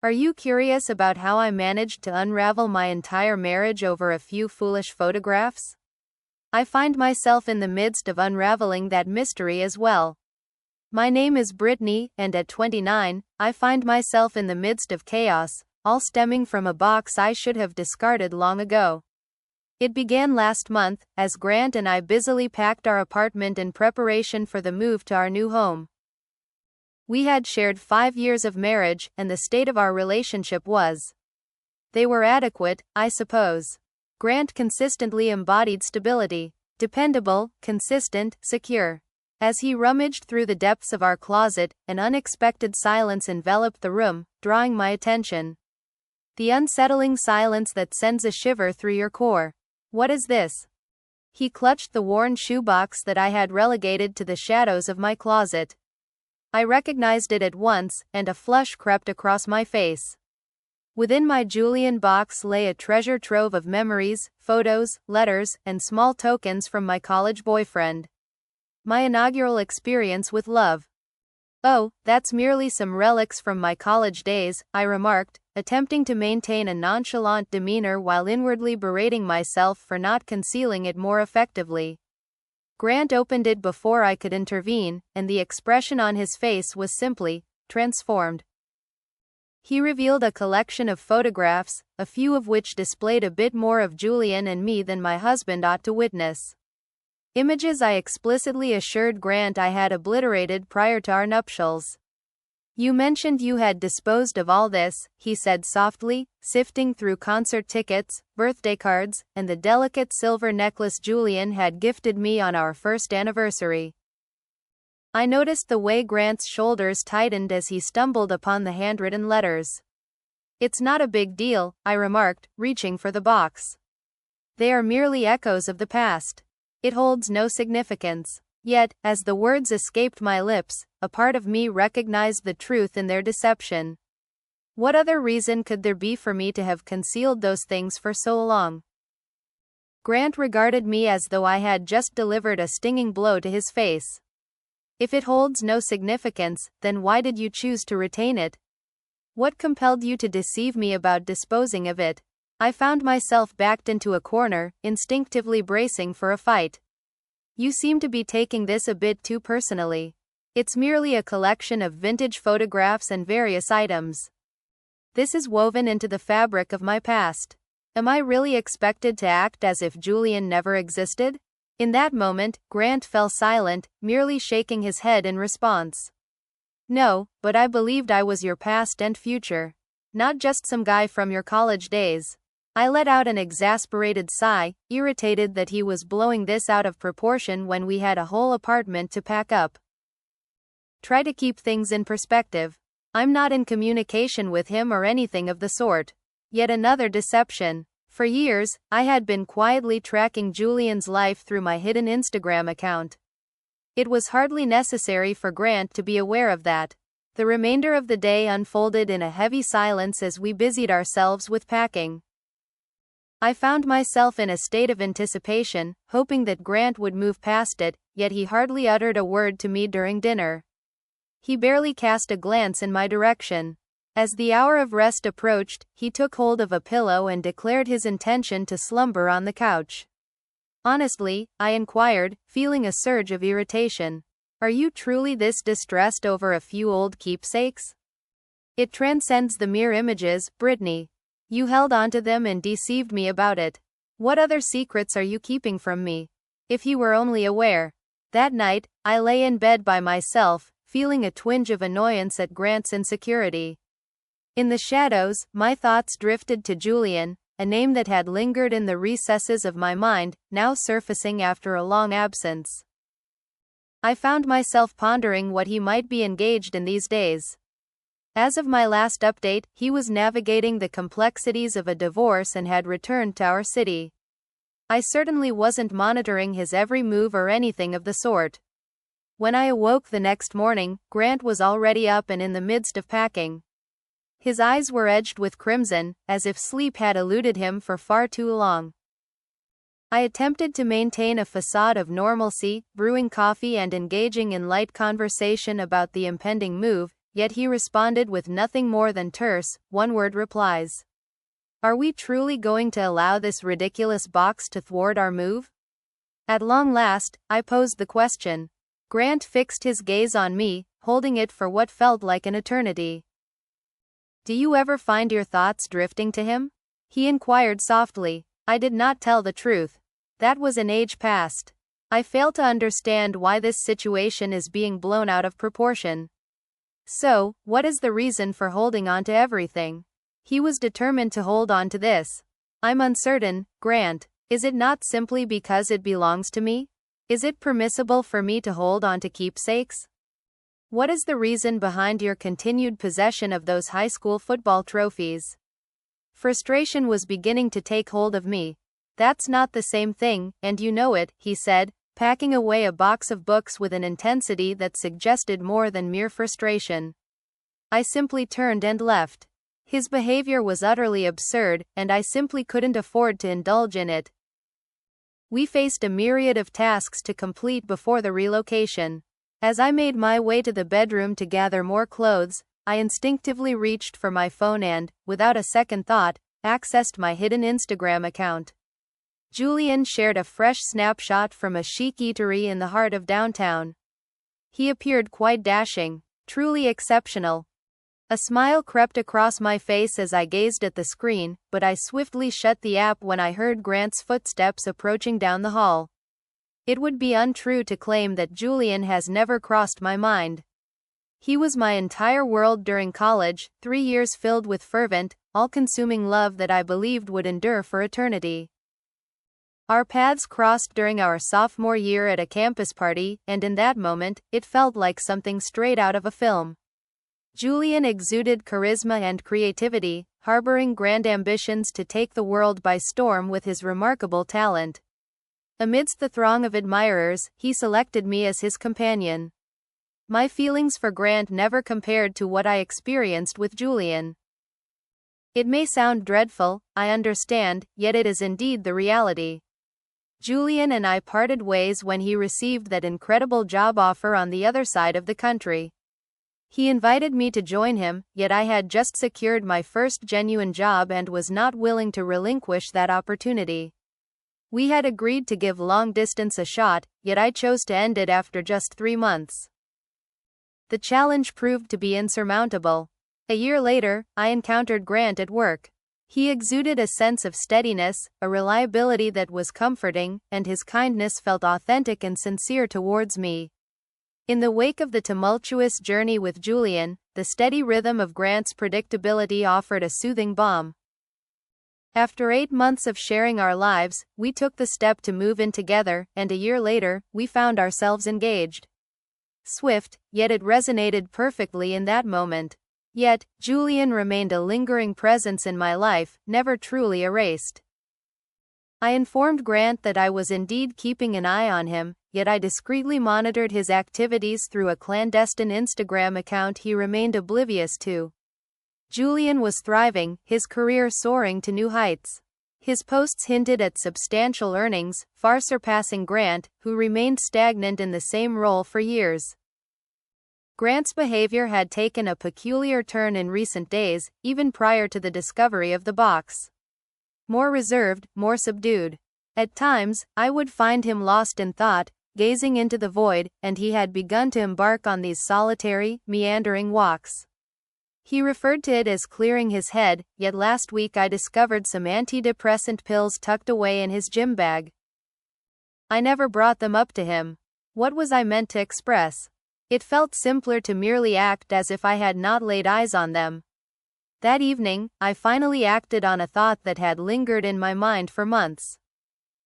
Are you curious about how I managed to unravel my entire marriage over a few foolish photographs? I find myself in the midst of unraveling that mystery as well. My name is Brittany, and at 29, I find myself in the midst of chaos, all stemming from a box I should have discarded long ago. It began last month, as Grant and I busily packed our apartment in preparation for the move to our new home. We had shared 5 years of marriage, and the state of our relationship was. They were adequate, I suppose. Grant consistently embodied stability. Dependable, consistent, secure. As he rummaged through the depths of our closet, an unexpected silence enveloped the room, drawing my attention. The unsettling silence that sends a shiver through your core. What is this? He clutched the worn shoebox that I had relegated to the shadows of my closet. I recognized it at once, and a flush crept across my face. Within my Julian box lay a treasure trove of memories, photos, letters, and small tokens from my college boyfriend. My inaugural experience with love. "Oh, that's merely some relics from my college days," I remarked, attempting to maintain a nonchalant demeanor while inwardly berating myself for not concealing it more effectively. Grant opened it before I could intervene, and the expression on his face was simply transformed. He revealed a collection of photographs, a few of which displayed a bit more of Julian and me than my husband ought to witness. Images I explicitly assured Grant I had obliterated prior to our nuptials. "You mentioned you had disposed of all this," he said softly, sifting through concert tickets, birthday cards, and the delicate silver necklace Julian had gifted me on our first anniversary. I noticed the way Grant's shoulders tightened as he stumbled upon the handwritten letters. "It's not a big deal," I remarked, reaching for the box. "They are merely echoes of the past. It holds no significance." Yet, as the words escaped my lips, a part of me recognized the truth in their deception. What other reason could there be for me to have concealed those things for so long? Grant regarded me as though I had just delivered a stinging blow to his face. "If it holds no significance, then why did you choose to retain it? What compelled you to deceive me about disposing of it?" I found myself backed into a corner, instinctively bracing for a fight. "You seem to be taking this a bit too personally. It's merely a collection of vintage photographs and various items. This is woven into the fabric of my past. Am I really expected to act as if Julian never existed?" In that moment, Grant fell silent, merely shaking his head in response. "No, but I believed I was your past and future. Not just some guy from your college days." I let out an exasperated sigh, irritated that he was blowing this out of proportion when we had a whole apartment to pack up. Try to keep things in perspective. I'm not in communication with him or anything of the sort. Yet another deception. For years, I had been quietly tracking Julian's life through my hidden Instagram account. It was hardly necessary for Grant to be aware of that. The remainder of the day unfolded in a heavy silence as we busied ourselves with packing. I found myself in a state of anticipation, hoping that Grant would move past it, yet he hardly uttered a word to me during dinner. He barely cast a glance in my direction. As the hour of rest approached, he took hold of a pillow and declared his intention to slumber on the couch. "Honestly," I inquired, feeling a surge of irritation. "Are you truly this distressed over a few old keepsakes? It transcends the mere images, Brittany. You held onto them and deceived me about it. What other secrets are you keeping from me? If you were only aware." That night, I lay in bed by myself, feeling a twinge of annoyance at Grant's insecurity. In the shadows, my thoughts drifted to Julian, a name that had lingered in the recesses of my mind, now surfacing after a long absence. I found myself pondering what he might be engaged in these days. As of my last update, he was navigating the complexities of a divorce and had returned to our city. I certainly wasn't monitoring his every move or anything of the sort. When I awoke the next morning, Grant was already up and in the midst of packing. His eyes were edged with crimson, as if sleep had eluded him for far too long. I attempted to maintain a facade of normalcy, brewing coffee and engaging in light conversation about the impending move, yet he responded with nothing more than terse, one-word replies. Are we truly going to allow this ridiculous box to thwart our move? At long last, I posed the question. Grant fixed his gaze on me, holding it for what felt like an eternity. Do you ever find your thoughts drifting to him? He inquired softly. I did not tell the truth. That was an age past. I fail to understand why this situation is being blown out of proportion. So, what is the reason for holding on to everything? He was determined to hold on to this. I'm uncertain, Grant. Is it not simply because it belongs to me? Is it permissible for me to hold on to keepsakes? What is the reason behind your continued possession of those high school football trophies? Frustration was beginning to take hold of me. That's not the same thing, and you know it, he said, packing away a box of books with an intensity that suggested more than mere frustration. I simply turned and left. His behavior was utterly absurd, and I simply couldn't afford to indulge in it. We faced a myriad of tasks to complete before the relocation. As I made my way to the bedroom to gather more clothes, I instinctively reached for my phone and, without a second thought, accessed my hidden Instagram account. Julian shared a fresh snapshot from a chic eatery in the heart of downtown. He appeared quite dashing, truly exceptional. A smile crept across my face as I gazed at the screen, but I swiftly shut the app when I heard Grant's footsteps approaching down the hall. It would be untrue to claim that Julian has never crossed my mind. He was my entire world during college, 3 years filled with fervent, all-consuming love that I believed would endure for eternity. Our paths crossed during our sophomore year at a campus party, and in that moment, it felt like something straight out of a film. Julian exuded charisma and creativity, harboring grand ambitions to take the world by storm with his remarkable talent. Amidst the throng of admirers, he selected me as his companion. My feelings for Grant never compared to what I experienced with Julian. It may sound dreadful, I understand, yet it is indeed the reality. Julian and I parted ways when he received that incredible job offer on the other side of the country. He invited me to join him, yet I had just secured my first genuine job and was not willing to relinquish that opportunity. We had agreed to give long distance a shot, yet I chose to end it after just 3 months. The challenge proved to be insurmountable. A year later, I encountered Grant at work. He exuded a sense of steadiness, a reliability that was comforting, and his kindness felt authentic and sincere towards me. In the wake of the tumultuous journey with Julian, the steady rhythm of Grant's predictability offered a soothing balm. After 8 months of sharing our lives, we took the step to move in together, and a year later, we found ourselves engaged. Swift, yet it resonated perfectly in that moment. Yet, Julian remained a lingering presence in my life, never truly erased. I informed Grant that I was indeed keeping an eye on him, yet I discreetly monitored his activities through a clandestine Instagram account he remained oblivious to. Julian was thriving, his career soaring to new heights. His posts hinted at substantial earnings, far surpassing Grant, who remained stagnant in the same role for years. Grant's behavior had taken a peculiar turn in recent days, even prior to the discovery of the box. More reserved, more subdued. At times, I would find him lost in thought, gazing into the void, and he had begun to embark on these solitary, meandering walks. He referred to it as clearing his head, yet last week I discovered some antidepressant pills tucked away in his gym bag. I never brought them up to him. What was I meant to express? It felt simpler to merely act as if I had not laid eyes on them. That evening, I finally acted on a thought that had lingered in my mind for months.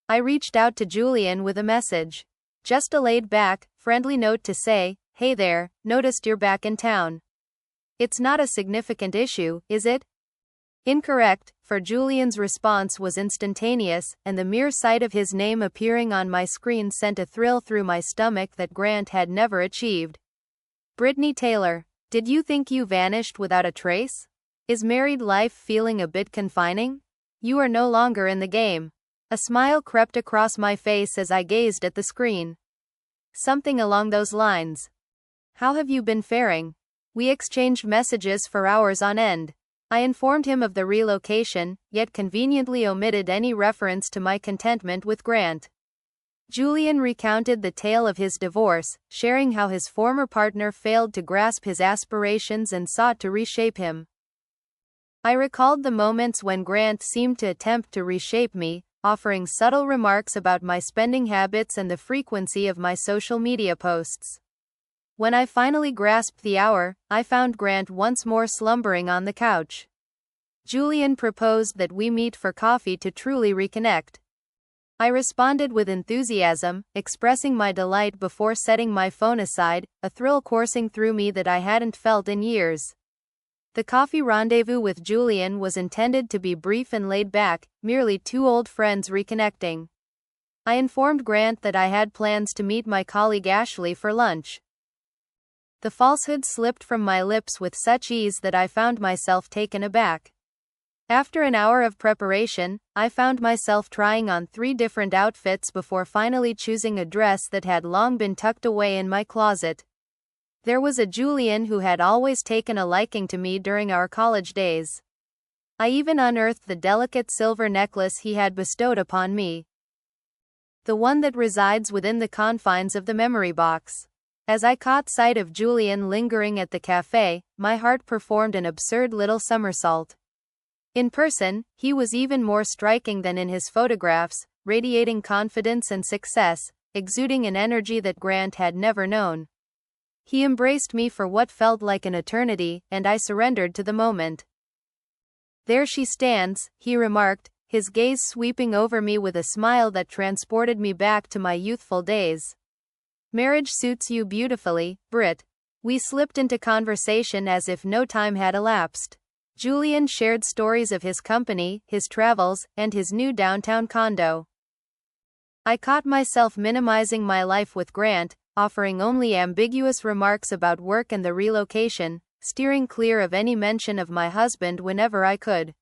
I reached out to Julian with a message. Just a laid-back, friendly note to say, "Hey there, noticed you're back in town. It's not a significant issue, is it?" Incorrect, for Julian's response was instantaneous, and the mere sight of his name appearing on my screen sent a thrill through my stomach that Grant had never achieved. Brittany Taylor, did you think you vanished without a trace? Is married life feeling a bit confining? You are no longer in the game. A smile crept across my face as I gazed at the screen. Something along those lines. How have you been faring? We exchanged messages for hours on end. I informed him of the relocation, yet conveniently omitted any reference to my contentment with Grant. Julian recounted the tale of his divorce, sharing how his former partner failed to grasp his aspirations and sought to reshape him. I recalled the moments when Grant seemed to attempt to reshape me, offering subtle remarks about my spending habits and the frequency of my social media posts. When I finally grasped the hour, I found Grant once more slumbering on the couch. Julian proposed that we meet for coffee to truly reconnect. I responded with enthusiasm, expressing my delight before setting my phone aside, a thrill coursing through me that I hadn't felt in years. The coffee rendezvous with Julian was intended to be brief and laid back, merely two old friends reconnecting. I informed Grant that I had plans to meet my colleague Ashley for lunch. The falsehood slipped from my lips with such ease that I found myself taken aback. After an hour of preparation, I found myself trying on 3 different outfits before finally choosing a dress that had long been tucked away in my closet. There was a Julian who had always taken a liking to me during our college days. I even unearthed the delicate silver necklace he had bestowed upon me. The one that resides within the confines of the memory box. As I caught sight of Julian lingering at the cafe, my heart performed an absurd little somersault. In person, he was even more striking than in his photographs, radiating confidence and success, exuding an energy that Grant had never known. He embraced me for what felt like an eternity, and I surrendered to the moment. "There she stands," he remarked, his gaze sweeping over me with a smile that transported me back to my youthful days. "Marriage suits you beautifully, Britt." We slipped into conversation as if no time had elapsed. Julian shared stories of his company, his travels, and his new downtown condo. I caught myself minimizing my life with Grant, offering only ambiguous remarks about work and the relocation, steering clear of any mention of my husband whenever I could.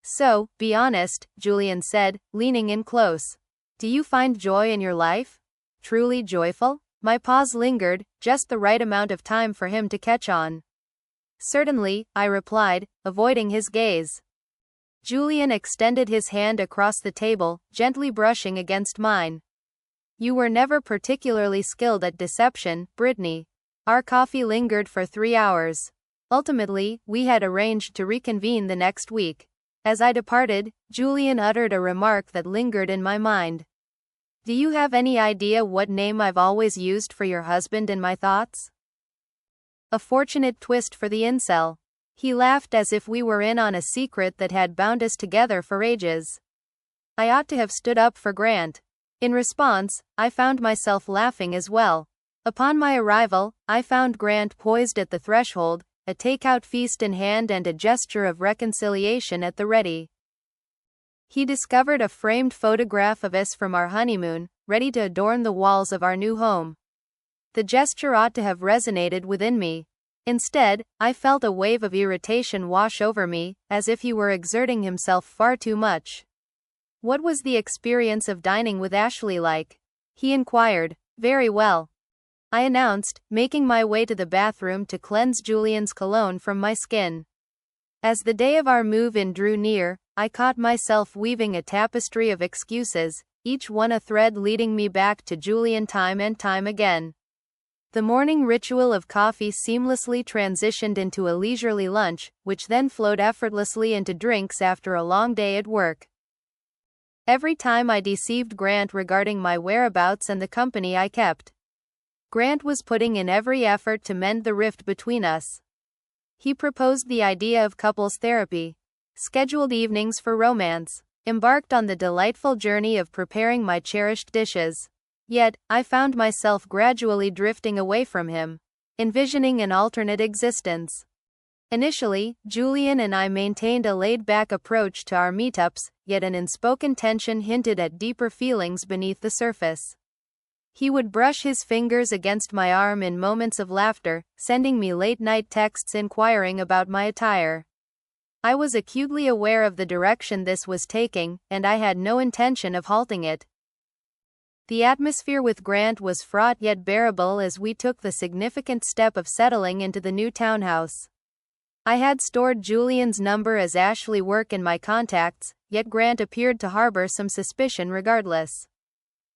"So, be honest," Julian said, leaning in close. "Do you find joy in your life? Truly joyful?" My pause lingered, just the right amount of time for him to catch on. "Certainly," I replied, avoiding his gaze. Julian extended his hand across the table, gently brushing against mine. "You were never particularly skilled at deception, Brittany." Our coffee lingered for 3 hours. Ultimately, we had arranged to reconvene the next week. As I departed, Julian uttered a remark that lingered in my mind. "Do you have any idea what name I've always used for your husband in my thoughts?" A fortunate twist for the incel. He laughed as if we were in on a secret that had bound us together for ages. I ought to have stood up for Grant. In response, I found myself laughing as well. Upon my arrival, I found Grant poised at the threshold, a takeout feast in hand and a gesture of reconciliation at the ready. He discovered a framed photograph of us from our honeymoon, ready to adorn the walls of our new home. The gesture ought to have resonated within me. Instead, I felt a wave of irritation wash over me, as if he were exerting himself far too much. "What was the experience of dining with Ashley like?" he inquired. "Very well," I announced, making my way to the bathroom to cleanse Julian's cologne from my skin. As the day of our move-in drew near, I caught myself weaving a tapestry of excuses, each one a thread leading me back to Julian time and time again. The morning ritual of coffee seamlessly transitioned into a leisurely lunch, which then flowed effortlessly into drinks after a long day at work. Every time I deceived Grant regarding my whereabouts and the company I kept. Grant was putting in every effort to mend the rift between us. He proposed the idea of couples therapy, scheduled evenings for romance, embarked on the delightful journey of preparing my cherished dishes. Yet, I found myself gradually drifting away from him, envisioning an alternate existence. Initially, Julian and I maintained a laid-back approach to our meetups, yet an unspoken tension hinted at deeper feelings beneath the surface. He would brush his fingers against my arm in moments of laughter, sending me late-night texts inquiring about my attire. I was acutely aware of the direction this was taking, and I had no intention of halting it. The atmosphere with Grant was fraught yet bearable as we took the significant step of settling into the new townhouse. I had stored Julian's number as Ashley work in my contacts, yet Grant appeared to harbor some suspicion regardless.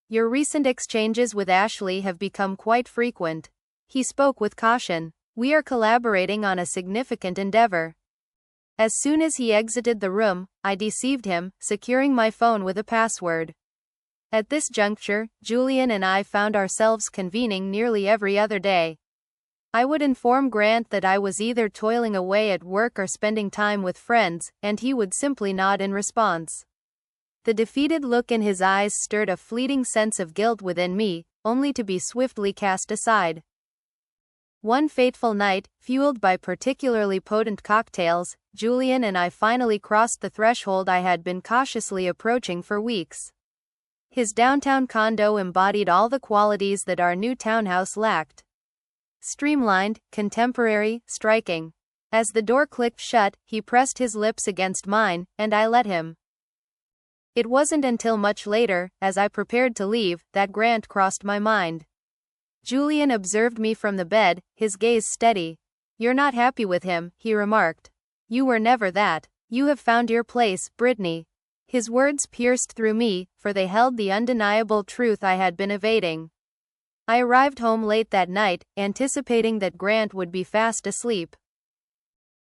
Your recent exchanges with Ashley have become quite frequent. He spoke with caution. We are collaborating on a significant endeavor. As soon as he exited the room, I deceived him, securing my phone with a password. At this juncture, Julian and I found ourselves convening nearly every other day. I would inform Grant that I was either toiling away at work or spending time with friends, and he would simply nod in response. The defeated look in his eyes stirred a fleeting sense of guilt within me, only to be swiftly cast aside. One fateful night, fueled by particularly potent cocktails, Julian and I finally crossed the threshold I had been cautiously approaching for weeks. His downtown condo embodied all the qualities that our new townhouse lacked. Streamlined, contemporary, striking. As the door clicked shut, he pressed his lips against mine, and I let him. It wasn't until much later, as I prepared to leave, that Grant crossed my mind. Julian observed me from the bed, his gaze steady. "You're not happy with him," he remarked. "You were never that. You have found your place, Brittany." His words pierced through me, for they held the undeniable truth I had been evading. I arrived home late that night, anticipating that Grant would be fast asleep.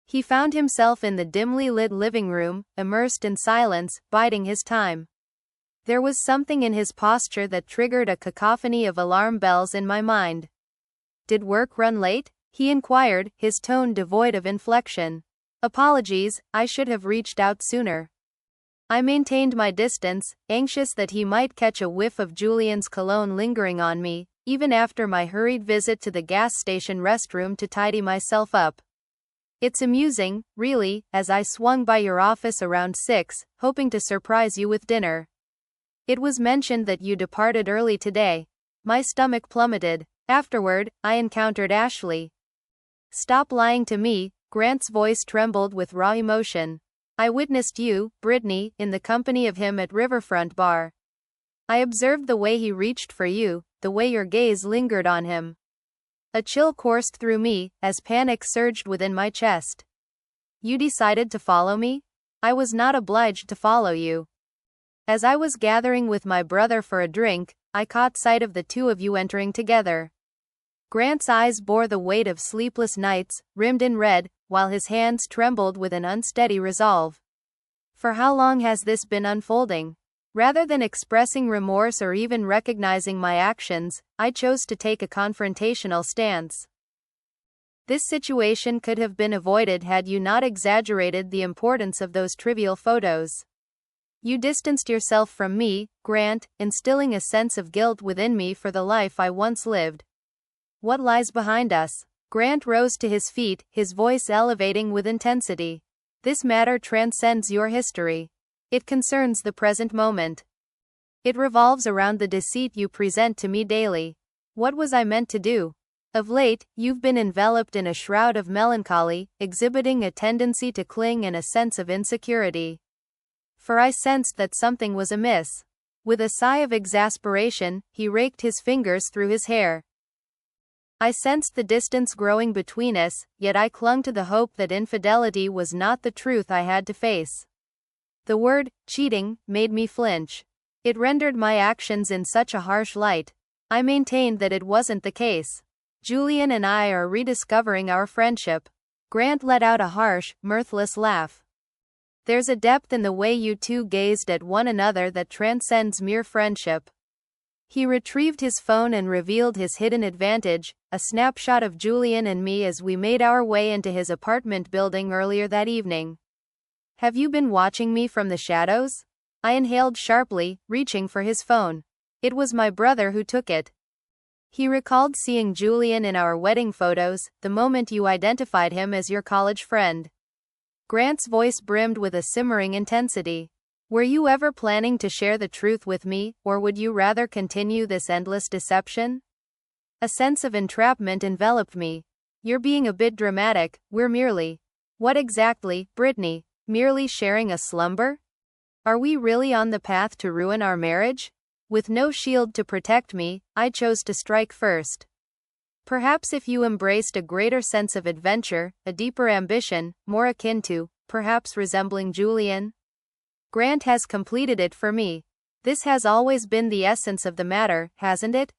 He found himself in the dimly lit living room, immersed in silence, biding his time. There was something in his posture that triggered a cacophony of alarm bells in my mind. "Did work run late?" he inquired, his tone devoid of inflection. "Apologies, I should have reached out sooner." I maintained my distance, anxious that he might catch a whiff of Julian's cologne lingering on me, even after my hurried visit to the gas station restroom to tidy myself up. "It's amusing, really, as I swung by your office around 6, hoping to surprise you with dinner. It was mentioned that you departed early today." My stomach plummeted. Afterward, I encountered Ashley. "Stop lying to me," Grant's voice trembled with raw emotion. "I witnessed you, Brittany, in the company of him at Riverfront Bar. I observed the way he reached for you, the way your gaze lingered on him." A chill coursed through me, as panic surged within my chest. "You decided to follow me?" "I was not obliged to follow you. As I was gathering with my brother for a drink, I caught sight of the two of you entering together." Grant's eyes bore the weight of sleepless nights, rimmed in red, while his hands trembled with an unsteady resolve. "For how long has this been unfolding?" Rather than expressing remorse or even recognizing my actions, I chose to take a confrontational stance. "This situation could have been avoided had you not exaggerated the importance of those trivial photos. You distanced yourself from me, Grant, instilling a sense of guilt within me for the life I once lived. What lies behind us?" Grant rose to his feet, his voice elevating with intensity. "This matter transcends your history. It concerns the present moment. It revolves around the deceit you present to me daily. What was I meant to do? Of late, you've been enveloped in a shroud of melancholy, exhibiting a tendency to cling and a sense of insecurity. For I sensed that something was amiss." With a sigh of exasperation, he raked his fingers through his hair. I sensed the distance growing between us, yet I clung to the hope that infidelity was not the truth I had to face. The word, cheating, made me flinch. It rendered my actions in such a harsh light. I maintained that it wasn't the case. "Julian and I are rediscovering our friendship." Grant let out a harsh, mirthless laugh. "There's a depth in the way you two gazed at one another that transcends mere friendship." He retrieved his phone and revealed his hidden advantage, a snapshot of Julian and me as we made our way into his apartment building earlier that evening. "Have you been watching me from the shadows?" I inhaled sharply, reaching for his phone. "It was my brother who took it." He recalled seeing Julian in our wedding photos, the moment you identified him as your college friend. Grant's voice brimmed with a simmering intensity. "Were you ever planning to share the truth with me, or would you rather continue this endless deception?" A sense of entrapment enveloped me. "You're being a bit dramatic, we're merely—" "What exactly, Brittany? Merely sharing a slumber? Are we really on the path to ruin our marriage?" With no shield to protect me, I chose to strike first. Perhaps if you embraced a greater sense of adventure, a deeper ambition, more akin to, perhaps resembling Julian? Grant has completed it for me. This has always been the essence of the matter, hasn't it?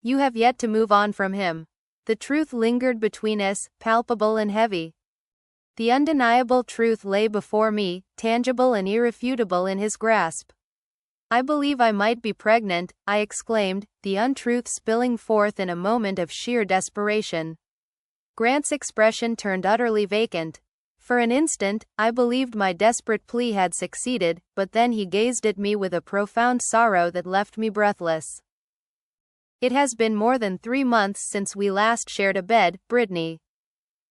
You have yet to move on from him. The truth lingered between us, palpable and heavy. The undeniable truth lay before me, tangible and irrefutable in his grasp. I believe I might be pregnant, I exclaimed, the untruth spilling forth in a moment of sheer desperation. Grant's expression turned utterly vacant. For an instant, I believed my desperate plea had succeeded, but then he gazed at me with a profound sorrow that left me breathless. It has been more than 3 months since we last shared a bed, Brittany.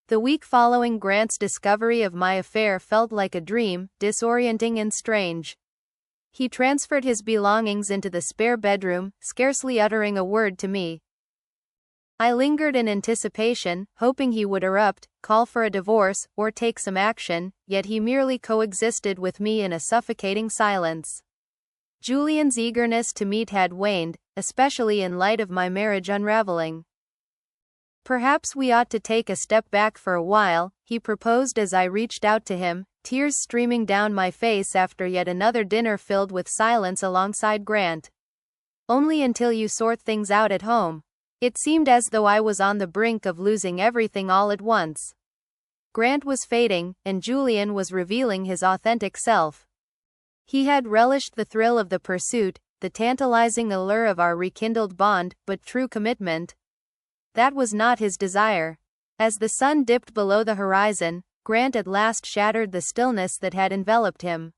The week following Grant's discovery of my affair felt like a dream, disorienting and strange. He transferred his belongings into the spare bedroom, scarcely uttering a word to me. I lingered in anticipation, hoping he would erupt, call for a divorce, or take some action, yet he merely coexisted with me in a suffocating silence. Julian's eagerness to meet had waned, especially in light of my marriage unraveling. Perhaps we ought to take a step back for a while, he proposed as I reached out to him, tears streaming down my face after yet another dinner filled with silence alongside Grant. Only until you sort things out at home. It seemed as though I was on the brink of losing everything all at once. Grant was fading, and Julian was revealing his authentic self. He had relished the thrill of the pursuit, the tantalizing allure of our rekindled bond, but true commitment, that was not his desire. As the sun dipped below the horizon, Grant at last shattered the stillness that had enveloped him.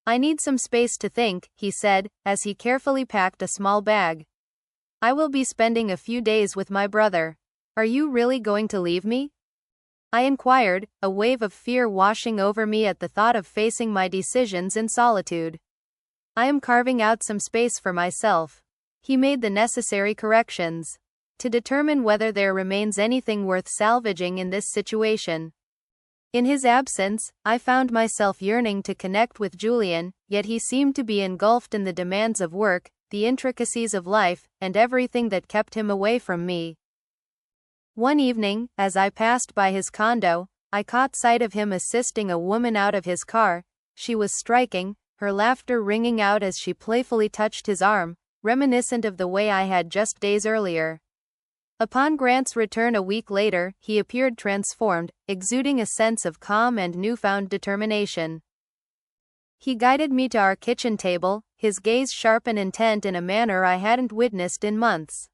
I need some space to think, he said, as he carefully packed a small bag. I will be spending a few days with my brother. Are you really going to leave me? I inquired, a wave of fear washing over me at the thought of facing my decisions in solitude. I am carving out some space for myself. He made the necessary corrections to determine whether there remains anything worth salvaging in this situation. In his absence, I found myself yearning to connect with Julian, yet he seemed to be engulfed in the demands of work, the intricacies of life, and everything that kept him away from me. One evening, as I passed by his condo, I caught sight of him assisting a woman out of his car. She was striking, her laughter ringing out as she playfully touched his arm, reminiscent of the way I had just days earlier. Upon Grant's return a week later, he appeared transformed, exuding a sense of calm and newfound determination. He guided me to our kitchen table, his gaze sharp and intent in a manner I hadn't witnessed in months.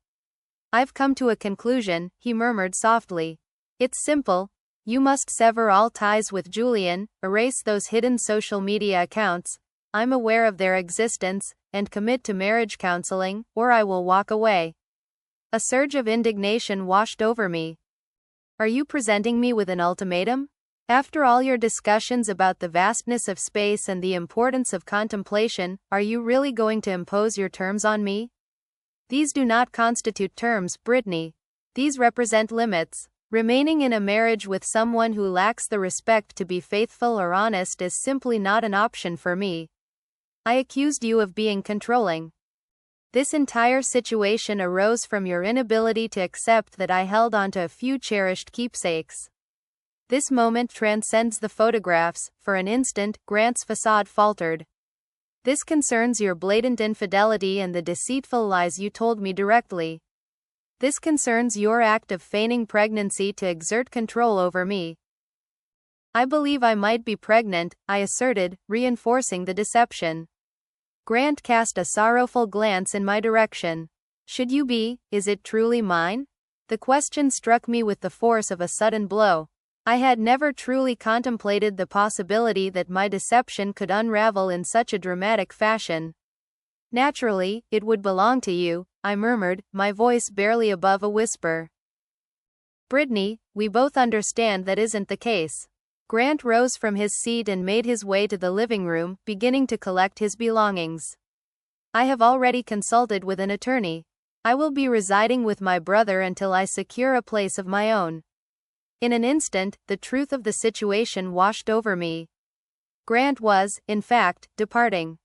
I've come to a conclusion, he murmured softly. It's simple. You must sever all ties with Julian, erase those hidden social media accounts, I'm aware of their existence, and commit to marriage counseling, or I will walk away. A surge of indignation washed over me. Are you presenting me with an ultimatum? After all your discussions about the vastness of space and the importance of contemplation, are you really going to impose your terms on me? These do not constitute terms, Brittany. These represent limits. Remaining in a marriage with someone who lacks the respect to be faithful or honest is simply not an option for me. I accused you of being controlling. This entire situation arose from your inability to accept that I held onto a few cherished keepsakes. This moment transcends the photographs. For an instant, Grant's facade faltered. This concerns your blatant infidelity and the deceitful lies you told me directly. This concerns your act of feigning pregnancy to exert control over me. I believe I might be pregnant, I asserted, reinforcing the deception. Grant cast a sorrowful glance in my direction. Should you be? Is it truly mine? The question struck me with the force of a sudden blow. I had never truly contemplated the possibility that my deception could unravel in such a dramatic fashion. Naturally, it would belong to you, I murmured, my voice barely above a whisper. Brittany, we both understand that isn't the case. Grant rose from his seat and made his way to the living room, beginning to collect his belongings. I have already consulted with an attorney. I will be residing with my brother until I secure a place of my own. In an instant, the truth of the situation washed over me. Grant was, in fact, departing.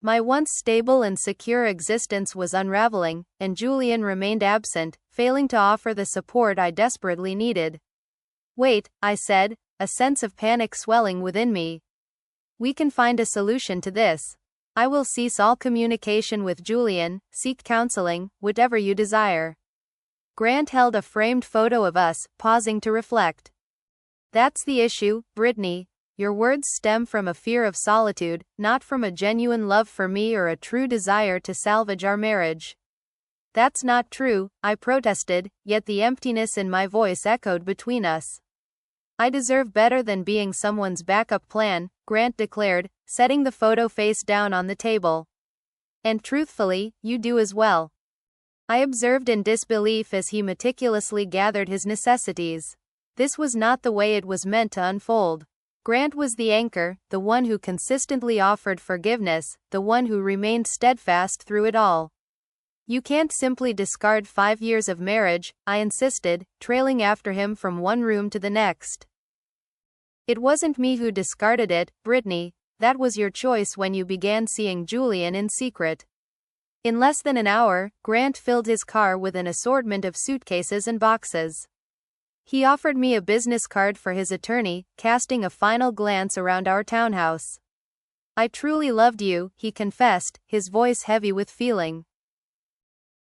My once stable and secure existence was unraveling, and Julian remained absent, failing to offer the support I desperately needed. Wait, I said, a sense of panic swelling within me. We can find a solution to this. I will cease all communication with Julian, seek counseling, whatever you desire. Grant held a framed photo of us, pausing to reflect. That's the issue, Brittany. Your words stem from a fear of solitude, not from a genuine love for me or a true desire to salvage our marriage. That's not true, I protested, yet the emptiness in my voice echoed between us. I deserve better than being someone's backup plan, Grant declared, setting the photo face down on the table. And truthfully, you do as well. I observed in disbelief as he meticulously gathered his necessities. This was not the way it was meant to unfold. Grant was the anchor, the one who consistently offered forgiveness, the one who remained steadfast through it all. You can't simply discard 5 years of marriage, I insisted, trailing after him from one room to the next. It wasn't me who discarded it, Brittany, that was your choice when you began seeing Julian in secret. In less than an hour, Grant filled his car with an assortment of suitcases and boxes. He offered me a business card for his attorney, casting a final glance around our townhouse. I truly loved you, he confessed, his voice heavy with feeling.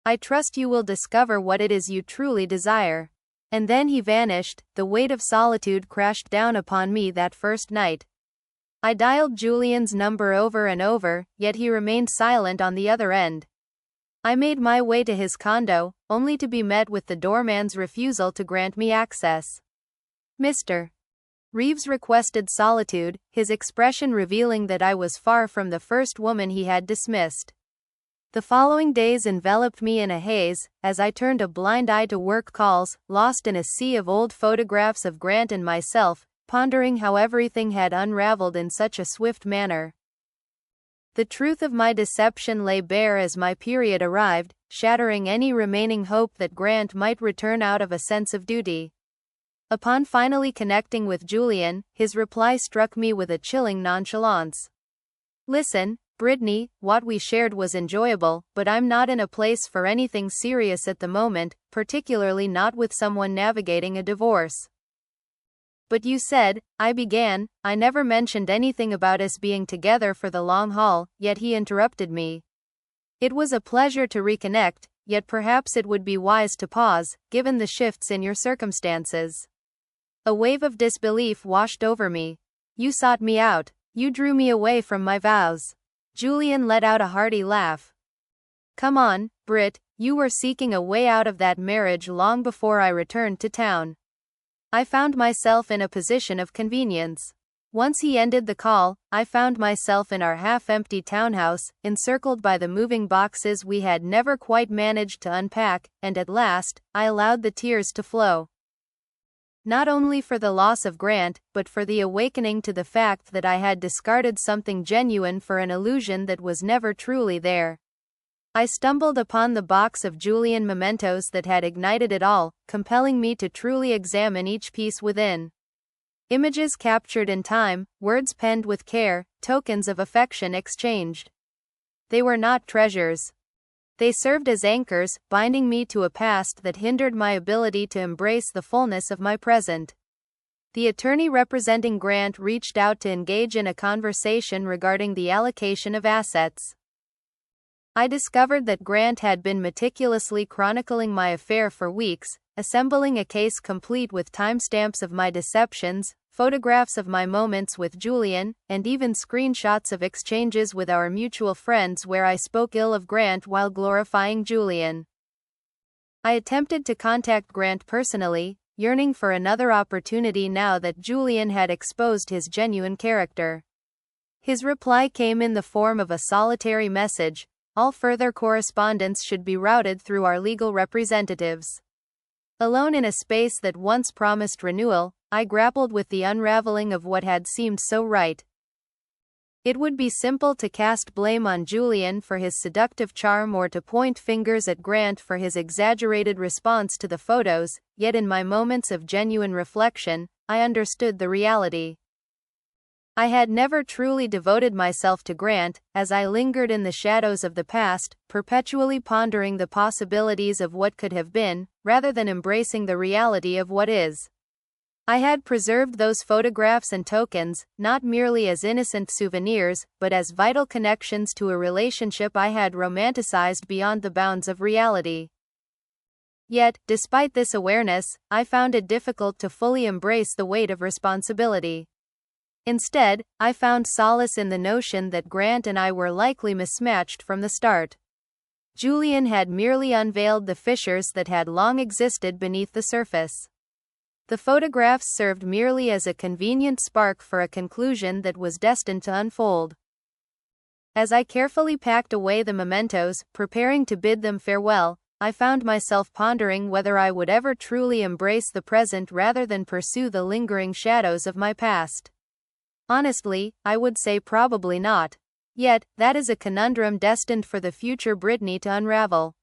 I trust you will discover what it is you truly desire. And then he vanished, the weight of solitude crashed down upon me that first night. I dialed Julian's number over and over, yet he remained silent on the other end. I made my way to his condo, only to be met with the doorman's refusal to grant me access. Mr. Reeves requested solitude, his expression revealing that I was far from the first woman he had dismissed. The following days enveloped me in a haze, as I turned a blind eye to work calls, lost in a sea of old photographs of Grant and myself, pondering how everything had unraveled in such a swift manner. The truth of my deception lay bare as my period arrived, shattering any remaining hope that Grant might return out of a sense of duty. Upon finally connecting with Julian, his reply struck me with a chilling nonchalance. Listen, Brittany, what we shared was enjoyable, but I'm not in a place for anything serious at the moment, particularly not with someone navigating a divorce. But you said, I began, I never mentioned anything about us being together for the long haul, yet he interrupted me. It was a pleasure to reconnect, yet perhaps it would be wise to pause, given the shifts in your circumstances. A wave of disbelief washed over me. You sought me out. You drew me away from my vows. Julian let out a hearty laugh. Come on, Britt, you were seeking a way out of that marriage long before I returned to town. I found myself in a position of convenience. Once he ended the call, I found myself in our half-empty townhouse, encircled by the moving boxes we had never quite managed to unpack, and at last, I allowed the tears to flow. Not only for the loss of Grant, but for the awakening to the fact that I had discarded something genuine for an illusion that was never truly there. I stumbled upon the box of Julian mementos that had ignited it all, compelling me to truly examine each piece within. Images captured in time, words penned with care, tokens of affection exchanged. They were not treasures. They served as anchors, binding me to a past that hindered my ability to embrace the fullness of my present. The attorney representing Grant reached out to engage in a conversation regarding the allocation of assets. I discovered that Grant had been meticulously chronicling my affair for weeks, assembling a case complete with timestamps of my deceptions, photographs of my moments with Julian, and even screenshots of exchanges with our mutual friends where I spoke ill of Grant while glorifying Julian. I attempted to contact Grant personally, yearning for another opportunity now that Julian had exposed his genuine character. His reply came in the form of a solitary message. All further correspondence should be routed through our legal representatives. Alone in a space that once promised renewal, I grappled with the unraveling of what had seemed so right. It would be simple to cast blame on Julian for his seductive charm or to point fingers at Grant for his exaggerated response to the photos, yet in my moments of genuine reflection, I understood the reality. I had never truly devoted myself to Grant, as I lingered in the shadows of the past, perpetually pondering the possibilities of what could have been, rather than embracing the reality of what is. I had preserved those photographs and tokens, not merely as innocent souvenirs, but as vital connections to a relationship I had romanticized beyond the bounds of reality. Yet, despite this awareness, I found it difficult to fully embrace the weight of responsibility. Instead, I found solace in the notion that Grant and I were likely mismatched from the start. Julian had merely unveiled the fissures that had long existed beneath the surface. The photographs served merely as a convenient spark for a conclusion that was destined to unfold. As I carefully packed away the mementos, preparing to bid them farewell, I found myself pondering whether I would ever truly embrace the present rather than pursue the lingering shadows of my past. Honestly, I would say probably not. Yet, that is a conundrum destined for the future Brittany to unravel.